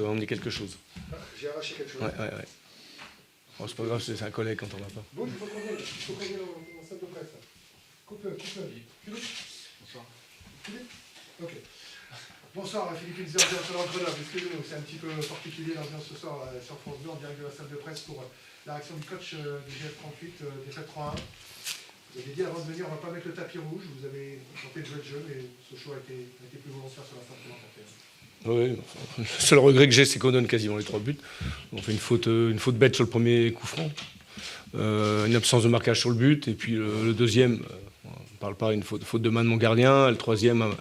emmener quelque chose. Ah, j'ai arraché quelque chose. Ouais. Oh, c'est pas grave, c'est un collègue quand on va pas. Bon, il faut qu'on vienne en salle de presse. Coupe-le. Philippe. Bonsoir. Philippe. Ok. Bonsoir, Philippe Inzer, directeur d'entraîneur. Excusez-nous, c'est un petit peu particulier l'ambiance ce soir sur France Bleu en direct de la salle de presse pour la réaction du coach du GF38, défaite 3-1. Vous avez dit avant de venir, on ne va pas mettre le tapis rouge. Vous avez tenté de jouer le jeu, mais ce choix a été plus volontaire sur la fin de commentaire. Oui, le seul regret que j'ai, c'est qu'on donne quasiment les 3 buts. On fait une faute bête sur le premier coup franc, une absence de marquage sur le but, et puis le deuxième, on ne parle pas, une faute de main de mon gardien, le troisième,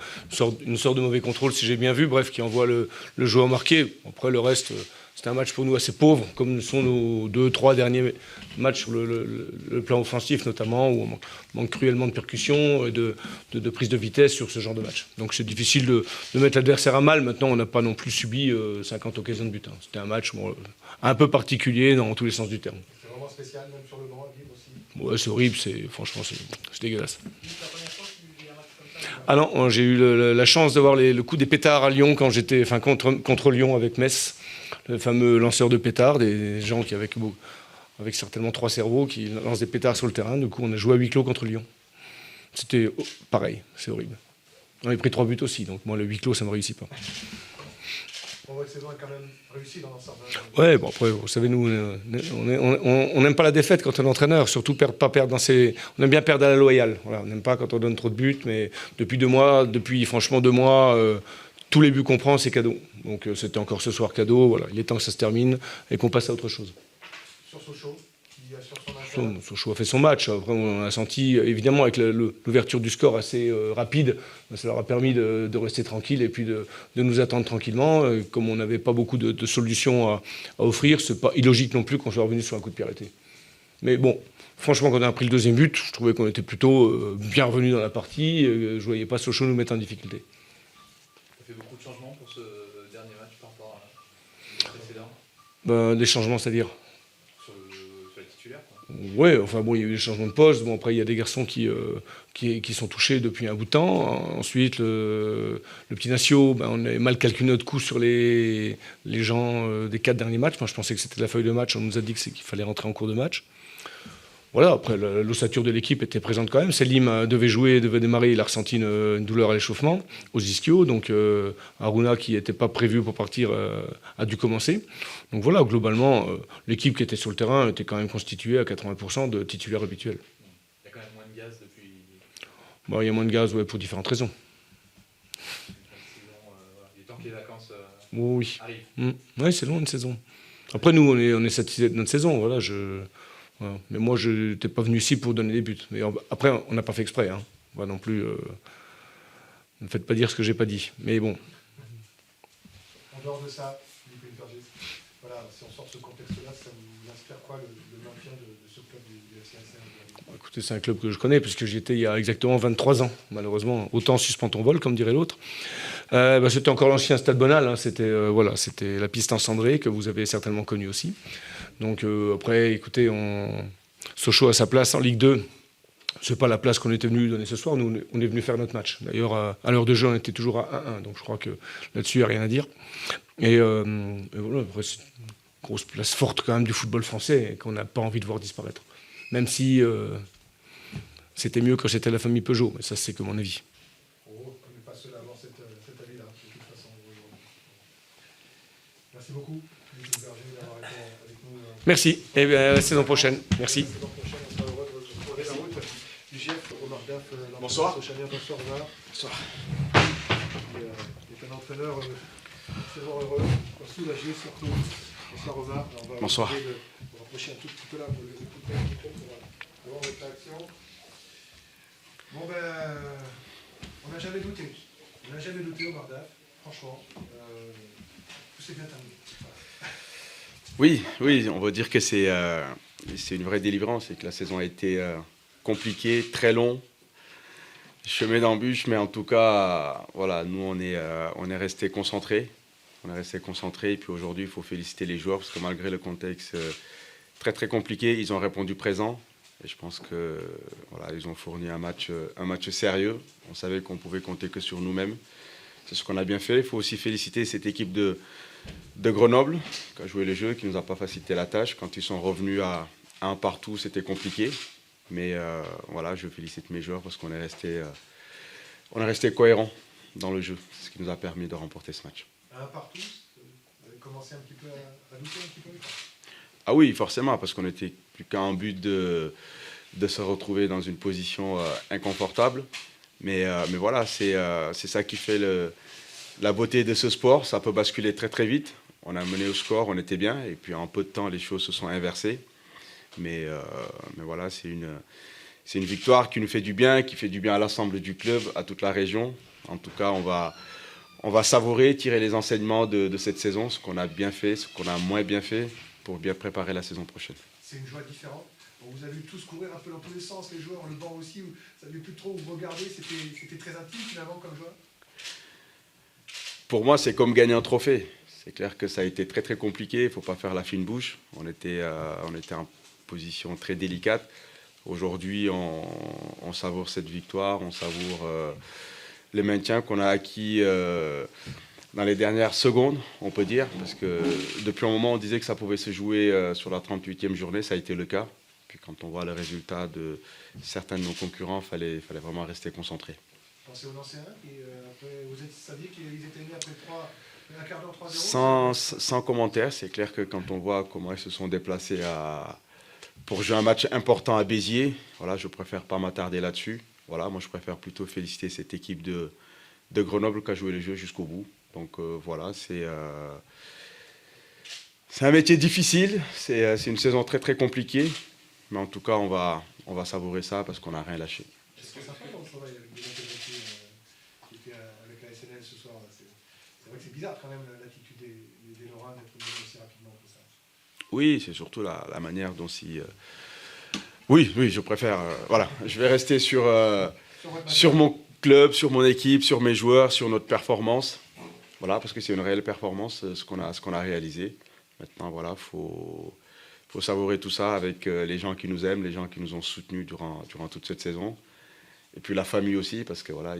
une sorte de mauvais contrôle, si j'ai bien vu, bref, qui envoie le joueur marqué. Après, le reste, c'était un match pour nous assez pauvre, comme sont nos 2-3 derniers matchs sur le plan offensif notamment, où on manque cruellement de percussion et de prise de vitesse sur ce genre de match. Donc c'est difficile de mettre l'adversaire à mal. Maintenant, on n'a pas non plus subi 50 occasions de but. C'était un match un peu particulier dans tous les sens du terme. C'est vraiment spécial, même sur le banc, à vivre aussi. Ouais, c'est horrible, franchement, c'est dégueulasse. Ah non, j'ai eu la chance d'avoir le coup des pétards à Lyon quand j'étais contre Lyon avec Metz, le fameux lanceur de pétards, des gens qui avec certainement 3 cerveaux qui lancent des pétards sur le terrain. Du coup, on a joué à huis clos contre Lyon. C'était pareil, c'est horrible. On avait pris 3 buts aussi, donc moi le huis clos ça ne me réussit pas. Votre saison est quand même réussie dans l'ensemble. Ouais, bon après, vous savez, nous, on n'aime pas la défaite quand on est entraîneur, surtout pas perdre dans ses... On aime bien perdre à la loyale. Voilà, on n'aime pas quand on donne trop de buts, mais depuis franchement 2 mois, tous les buts qu'on prend, c'est cadeau. Donc c'était encore ce soir cadeau, voilà. Il est temps que ça se termine et qu'on passe à autre chose. Sur Sochaux, qui assure son match. Sochaux a fait son match. Après, on a senti, évidemment, avec l'ouverture du score assez rapide, ça leur a permis de rester tranquille et puis de nous attendre tranquillement. Comme on n'avait pas beaucoup de solutions à offrir, c'est pas illogique non plus qu'on soit revenu sur un coup de pied arrêté. Mais bon, franchement, quand on a pris le 2e but, je trouvais qu'on était plutôt bien revenu dans la partie. Je ne voyais pas Sochaux nous mettre en difficulté. Ça fait beaucoup de changements pour ce dernier match par rapport au précédent. Des changements, c'est-à-dire sur les titulaires, quoi. Oui, enfin bon, il y a eu des changements de poste. Bon, après, il y a des garçons qui sont touchés depuis un bout de temps. Ensuite, le petit Nacio, on a mal calculé notre coup sur les gens des 4 derniers matchs. Moi, je pensais que c'était la feuille de match. On nous a dit qu'il fallait rentrer en cours de match. Voilà, après, l'ossature de l'équipe était présente quand même. Selim devait démarrer. Il a ressenti une douleur à l'échauffement, aux ischios. Donc, Aruna, qui n'était pas prévu pour partir, a dû commencer. Donc voilà, globalement, l'équipe qui était sur le terrain était quand même constituée à 80% de titulaires habituels. Il y a quand même moins de gaz depuis... Il y a moins de gaz, pour différentes raisons. Il est temps que les vacances arrivent. Oui, c'est long une saison. Après, nous, on est satisfait de notre saison. Voilà, voilà. Mais moi, je n'étais pas venu ici pour donner des buts. Mais après, on n'a pas fait exprès. Voilà, non plus, ne faites pas dire ce que j'ai pas dit. Mais bon. En dehors de ça, Philippe Intergis, voilà, si on sort de ce contexte-là, ça vous inspire quoi le maintien de ce club du FCNC? Écoutez, c'est un club que je connais puisque j'y étais il y a exactement 23 ans. Malheureusement, autant suspend ton vol, comme dirait l'autre. C'était encore l'ancien Stade Bonal. C'était la piste en cendrée que vous avez certainement connue aussi. Donc après, écoutez, Sochaux a sa place en Ligue 2. C'est pas la place qu'on était venu donner ce soir. Nous, on est venu faire notre match. D'ailleurs, à l'heure de jeu, on était toujours à 1-1. Donc je crois que là-dessus, il n'y a rien à dire. Et voilà, après, c'est une grosse place forte quand même du football français et qu'on n'a pas envie de voir disparaître. Même si c'était mieux quand c'était la famille Peugeot. Mais ça, c'est que mon avis. On n'est pas seul à avoir cet avis-là, de toute façon. Merci beaucoup, Philippe Berger, d'avoir été avec nous. Merci. Et bien, à la saison prochaine. Merci. La saison prochaine, on sera heureux de retrouver la route du GF, Omar Daf. Bonsoir. Bonsoir, Omar. Bonsoir. Il est un entraîneur extrêmement heureux, soulagé surtout. Bonsoir, Omar. On va Bonsoir. vous rapprocher un tout petit peu là pour écouter un micro pour avoir votre réaction. Bon, on n'a jamais douté. On n'a jamais douté, Omar Daf. Franchement, tout s'est bien terminé. Oui, on va dire que c'est une vraie délivrance et que la saison a été compliquée, très long, chemin d'embûche, mais en tout cas, voilà, nous on est resté concentrés. On est resté concentrés et puis aujourd'hui, il faut féliciter les joueurs parce que malgré le contexte très très compliqué, ils ont répondu présent. Et je pense que voilà, ils ont fourni un match sérieux. On savait qu'on pouvait compter que sur nous-mêmes. C'est ce qu'on a bien fait. Il faut aussi féliciter cette équipe de Grenoble qui a joué le jeu, qui ne nous a pas facilité la tâche. Quand ils sont revenus à un partout, c'était compliqué. Mais voilà, je félicite mes joueurs parce qu'on est resté cohérents dans le jeu, ce qui nous a permis de remporter ce match. Un partout, vous avez commencé un petit peu à douter un petit peu? Ah oui, forcément, parce qu'on n'était plus qu'à un but de se retrouver dans une position inconfortable. Mais voilà, c'est ça qui fait la beauté de ce sport. Ça peut basculer très très vite. On a mené au score, on était bien, et puis en peu de temps, les choses se sont inversées. Mais voilà, c'est une victoire qui nous fait du bien, qui fait du bien à l'ensemble du club, à toute la région. En tout cas, on va savourer, tirer les enseignements de cette saison, ce qu'on a bien fait, ce qu'on a moins bien fait, pour bien préparer la saison prochaine. C'est une joie différente. Bon, vous avez vu tous courir un peu dans tous les sens, les joueurs, le banc aussi, vous ne saviez plus trop où vous regarder, c'était très intime finalement comme joueur. Pour moi, c'est comme gagner un trophée. C'est clair que ça a été très très compliqué, il ne faut pas faire la fine bouche. On était en position très délicate. Aujourd'hui, on savoure cette victoire, on savoure le maintien qu'on a acquis dans les dernières secondes, on peut dire, parce que depuis un moment, on disait que ça pouvait se jouer sur la 38e journée, ça a été le cas. Puis quand on voit le résultat de certains de nos concurrents, il fallait vraiment rester concentré. Pensez aux Nancéens, vous saviez qu'ils étaient nés après un quart d'heure 3-0 Sans commentaire, c'est clair que quand on voit comment ils se sont déplacés pour jouer un match important à Béziers, voilà, je préfère pas m'attarder là-dessus. Voilà, moi, je préfère plutôt féliciter cette équipe de Grenoble qui a joué le jeu jusqu'au bout. Donc voilà, c'est un métier difficile, c'est une saison très très compliquée, mais en tout cas on va savourer ça parce qu'on n'a rien lâché. Est-ce que ça fait dans le travail avec des intéressés qui étaient avec la SNL ce soir? C'est vrai que c'est bizarre quand même l'attitude des Lorrains d'être venus aussi rapidement que ça. Oui, c'est surtout la manière dont Oui, je préfère. Voilà, je vais rester sur mon club, sur mon équipe, sur mes joueurs, sur notre performance. Voilà, parce que c'est une réelle performance, ce qu'on a réalisé. Maintenant, voilà, faut savourer tout ça avec les gens qui nous aiment, les gens qui nous ont soutenus durant toute cette saison. Et puis la famille aussi, parce que voilà,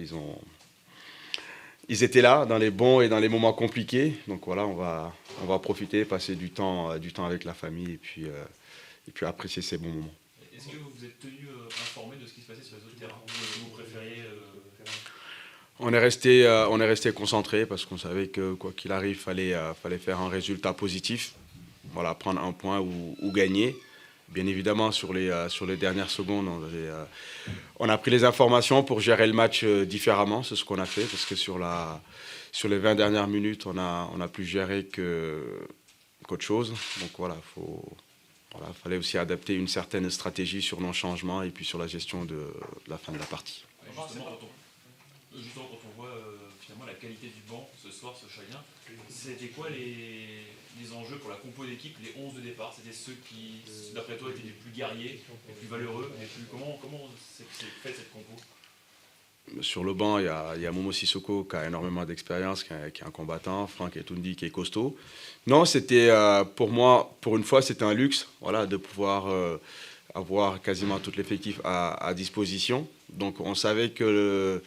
ils étaient là dans les bons et dans les moments compliqués. Donc voilà, on va profiter, passer du temps avec la famille et puis apprécier ces bons moments. Est-ce que vous êtes tenu informé de ce qui se passait sur les autres terrains? Vous préfériez On est resté concentré parce qu'on savait que quoi qu'il arrive, fallait faire un résultat positif. Voilà, prendre un point ou gagner. Bien évidemment, sur les dernières secondes, on a pris les informations pour gérer le match différemment. C'est ce qu'on a fait parce que sur les 20 dernières minutes, on a pu gérer qu'autre chose. Donc voilà, fallait aussi adapter une certaine stratégie sur nos changements et puis sur la gestion de la fin de la partie. Justement, quand on voit finalement la qualité du banc ce soir, ce chagrin, c'était quoi les enjeux pour la compo d'équipe, les 11 de départ? C'était ceux qui, d'après toi, étaient les plus guerriers, les plus valeureux, comment c'est fait cette compo? Sur le banc, il y a Momo Sissoko qui a énormément d'expérience, qui est un combattant, Franck Etundi qui est costaud. Non, c'était pour moi, pour une fois, c'était un luxe, voilà, de pouvoir avoir quasiment tout l'effectif à disposition. Donc on savait que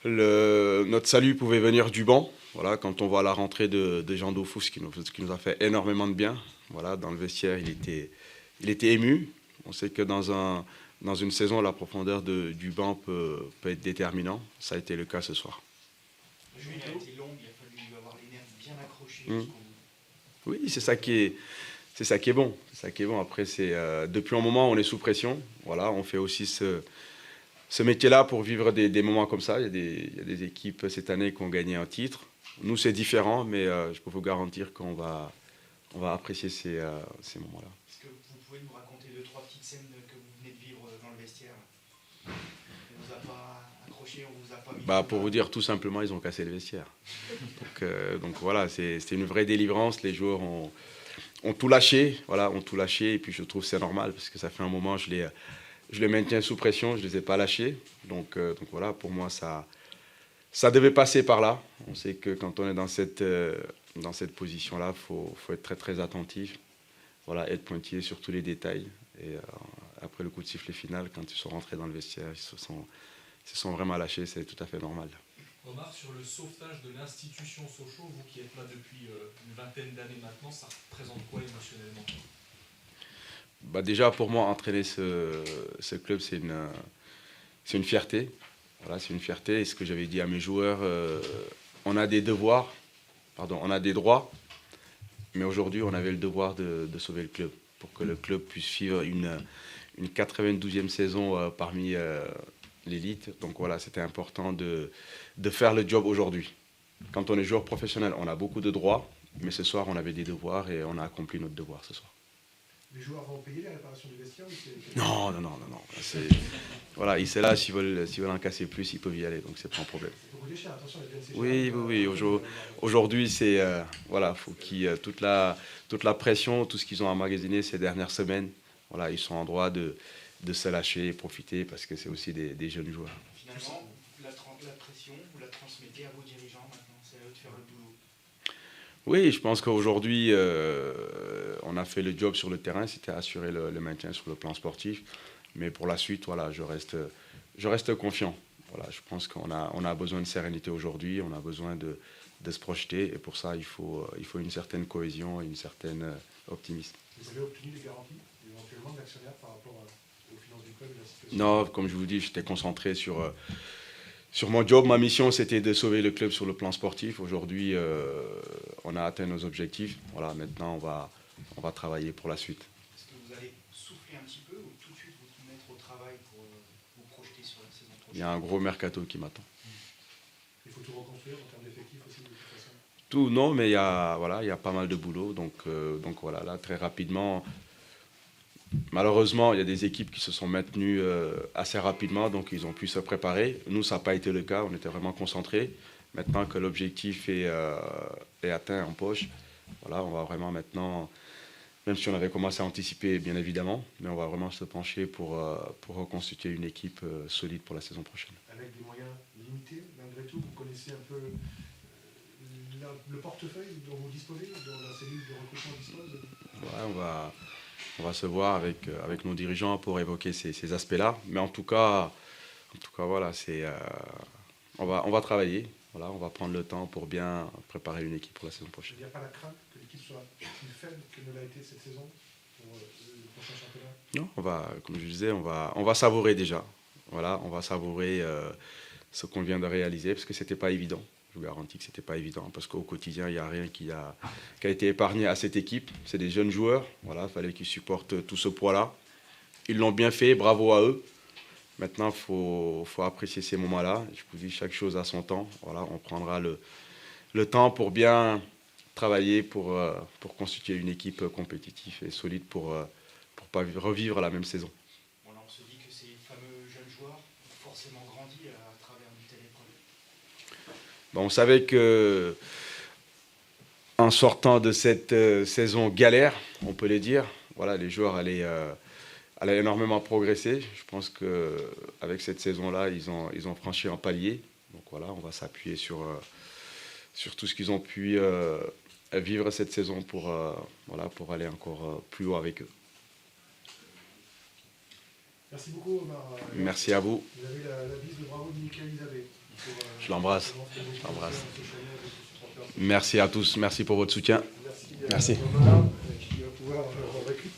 notre salut pouvait venir du banc. Voilà, quand on voit la rentrée de Jean Dofous, qui nous a fait énormément de bien. Voilà, dans le vestiaire, il était ému. On sait que dans une saison, la profondeur du banc peut être déterminant. Ça a été le cas ce soir. Le jeu a été long, il a fallu avoir les nerfs bien accrochés jusqu'au bout. Oui, c'est ça qui est bon. C'est ça qui est bon. Après, depuis un moment, on est sous pression. Voilà, on fait aussi ce métier-là pour vivre des moments comme ça. Il y a des équipes cette année qui ont gagné un titre. Nous, c'est différent, mais je peux vous garantir qu'on va apprécier ces moments-là. Est-ce que vous pouvez nous raconter 2-3 petites scènes que vous venez de vivre dans le vestiaire? On ne vous a pas accroché, on vous a pas mis... Pour vous dire tout simplement, ils ont cassé le vestiaire. Donc voilà, c'est une vraie délivrance. Les joueurs ont tout lâché, voilà, ont tout lâché. Et puis je trouve que c'est normal parce que ça fait un moment, je les maintiens sous pression, je ne les ai pas lâchés. Donc voilà, pour moi, ça devait passer par là. On sait que quand on est dans cette position-là, il faut être très très attentif, voilà, être pointillé sur tous les détails. Et après le coup de sifflet final, quand ils sont rentrés dans le vestiaire, ils se sont vraiment lâchés, c'est tout à fait normal. Omar, sur le sauvetage de l'institution Sochaux, vous qui êtes là depuis une vingtaine d'années maintenant, ça représente quoi émotionnellement? Bah déjà, pour moi, entraîner ce club, c'est une fierté. Voilà, c'est une fierté. Et ce que j'avais dit à mes joueurs, on a des devoirs, on a des droits, mais aujourd'hui, on avait le devoir de sauver le club pour que le club puisse vivre une 92e saison parmi l'élite. Donc voilà, c'était important de faire le job aujourd'hui. Quand on est joueur professionnel, on a beaucoup de droits, mais ce soir, on avait des devoirs et on a accompli notre devoir ce soir. Les joueurs vont payer les réparations du vestiaire ou c'est... Non. Voilà, ils sont là, s'ils veulent en casser plus, ils peuvent y aller, donc c'est pas un problème. C'est beaucoup cher, attention, les BNC. Oui. Aujourd'hui, c'est voilà, faut toute la pression, tout ce qu'ils ont emmagasiné ces dernières semaines, voilà, ils sont en droit de se lâcher et profiter parce que c'est aussi des jeunes joueurs. Finalement, la pression, vous la transmettez à vos dirigeants maintenant, c'est à eux de faire le boulot. Oui, je pense qu'aujourd'hui, on a fait le job sur le terrain, c'était assurer le maintien sur le plan sportif. Mais pour la suite, voilà, je reste confiant. Voilà, je pense qu'on a besoin de sérénité aujourd'hui, on a besoin de se projeter. Et pour ça, il faut une certaine cohésion et une certaine optimisme. Vous avez obtenu des garanties, éventuellement, de l'actionnaire par rapport aux finances du club et la situation? Non, comme je vous dis, j'étais concentré sur mon job. Ma mission, c'était de sauver le club sur le plan sportif. Aujourd'hui, on a atteint nos objectifs. Voilà, maintenant, on va travailler pour la suite. Est-ce que vous allez souffler un petit peu ou tout de suite vous mettre au travail pour vous projeter sur la saison prochaine? Il y a un gros mercato qui m'attend. Il faut tout reconstruire en termes d'effectifs aussi, de toute façon. Tout, non, mais il y a pas mal de boulot. Donc voilà, là, très rapidement, malheureusement, il y a des équipes qui se sont maintenues assez rapidement, donc ils ont pu se préparer. Nous, ça n'a pas été le cas, on était vraiment concentrés. Maintenant que l'objectif est atteint en poche, voilà, on va vraiment maintenant, même si on avait commencé à anticiper, bien évidemment, mais on va vraiment se pencher pour reconstituer une équipe solide pour la saison prochaine. Avec des moyens limités, malgré tout, vous connaissez un peu le portefeuille dont vous disposez, dont la cellule de recrutement dispose? Ouais, on va se voir avec nos dirigeants pour évoquer ces aspects-là. Mais en tout cas voilà, on va travailler. Voilà, on va prendre le temps pour bien préparer une équipe pour la saison prochaine. Il n'y a pas la crainte que l'équipe soit plus faible que ne l'a été cette saison pour le prochain championnat? Non, comme je disais, on va savourer déjà. Voilà, on va savourer ce qu'on vient de réaliser parce que c'était pas évident. Je vous garantis que c'était pas évident parce qu'au quotidien, il n'y a rien qui a été épargné à cette équipe. C'est des jeunes joueurs. Voilà, il fallait qu'ils supportent tout ce poids-là. Ils l'ont bien fait, bravo à eux. Maintenant, il faut apprécier ces moments-là. Je vous dis, chaque chose à son temps. Voilà, on prendra le temps pour bien travailler, pour constituer une équipe compétitive et solide pour pas revivre la même saison. Bon, là, on se dit que ces fameux jeunes joueurs ont forcément grandi à travers une telle épreuve. On savait que en sortant de cette saison galère, on peut le dire, voilà, les joueurs allaient énormément progresser. Je pense qu'avec cette saison-là, ils ont franchi un palier. Donc voilà, on va s'appuyer sur tout ce qu'ils ont pu vivre cette saison pour aller encore plus haut avec eux. Merci beaucoup, Omar. Merci à vous. Vous avez la bise de bravo de Michael Isabé. Je l'embrasse. Merci à tous. Merci pour votre soutien. Merci. Omar, qui va pouvoir récupérer.